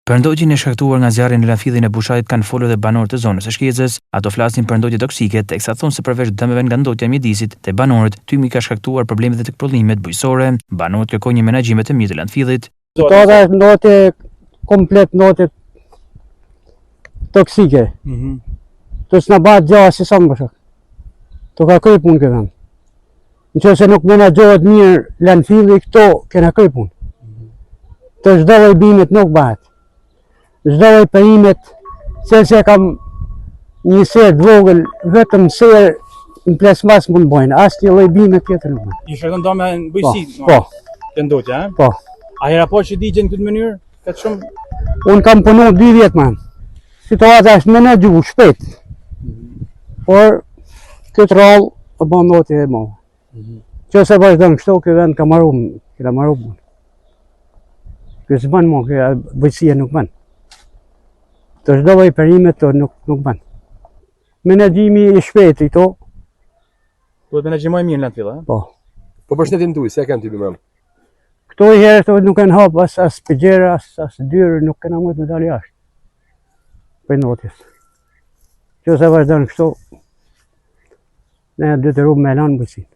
Për ndogjen e shkaktuar nga zjarri në landfillin e Bushajit kanë folur dhe banorët e zonës së Shkëlqes. Ato flasin për ndogje toksike, teksa thonë se përveç dëmeve nga ndotja e mjedisit te banorët, tymi ka shkaktuar probleme dhe tek prodhimet bujqësore. Banorët kërkojnë një menaxhim të mirë të landfillit. Toda ndotje komplet ndotje toksike. Të s'na bëhet gjë si sa më shok. To ka kërë punë këtë. Nëse nuk menaxhohet mirë landfilli këto kena kërë punë. Të çdo lloj bimet nuk bëhet. Çdo lloj perimet, se kam një serë vogël, vetëm serë në plasmas mund bojnë, asnjë lloj bime tjetër nuk bën. I shkakton dome në bujqësi. Po. Të ndotja, a? Po. A hera po që digjen këtë mënyrë? Këtë shumë? Unë kam punu 2 vjet më. Situata është menaxhu shpejt. Por këtë rall të bën ndotje e madhe. Nëse vazhdon kështu, ky vend ka marrë punë. Ky s'bën më, kjo bujqësia nuk bën. Të çdo lloj perimet to nuk bën. Menaxhimi i shpejtë këto. Duhet menaxhimoj mirë në landfill, a? Po. Po përshëndetim tuaj, si e kanë ti më? Këto i herë këto nuk kanë hap as pëgjera, as dyrë, nuk kanë mujt me dalë jashtë. Për ndotjes. Nëse vazhdon kështu, ne detyrohem me lanë bujqësinë.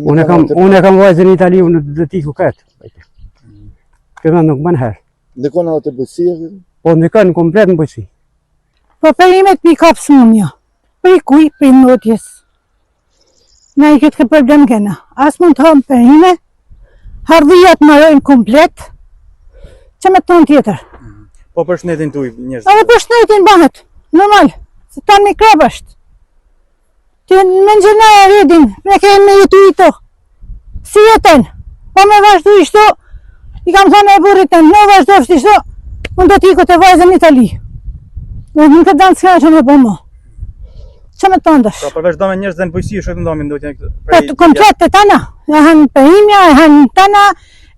Unë e kam vajzën në Itali, unë do t'i ku këtë. Kjo vend nuk bën herë. Ndikon edhe te bujqësia? Po ndikon komplet në bujqësi. Po perimet pi kap smunja. Për kuj, për ndotjes. Ne i këtë problem kena. As mund të hapë perime, hardhijat marrojnë komplet, që me tonë tjetër. Po për shnetin tuaj njerëz. Edhe për shnetin bëhet, normal, se tanë mikrob është. Ti me nxëna e rridin, ne kemi me jetu i to. Si jetën, po me vazhdu i shto, i kam thonë e burrit të në vazhdojsh i shto, unë do t'iku të vajzën në Itali. Nuk të danë s'ka që me po mo. Që me të ndësh? Pra përveç dome njerëz dhe në bujqësi është ndomi ndotja këtë? Po komplet të tana, e hanë perimja, e hanë tana,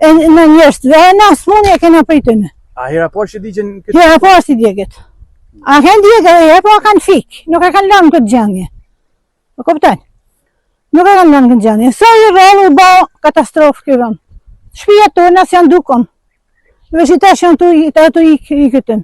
në njerëz dhe na smuni e kena për i tëne. A hera po që digjen këtë? Hera po si djegët. A kanë djegë dhe hera po a kanë fik, nuk e kanë lanë këtë gjendje. Po kupton? Nuk e kanë lanë këtë gjendje. Sa i rrallu u ba katastrofë këtë vend. Shpijat tona s'janë dukon. Veç i tash janë tu i këtën.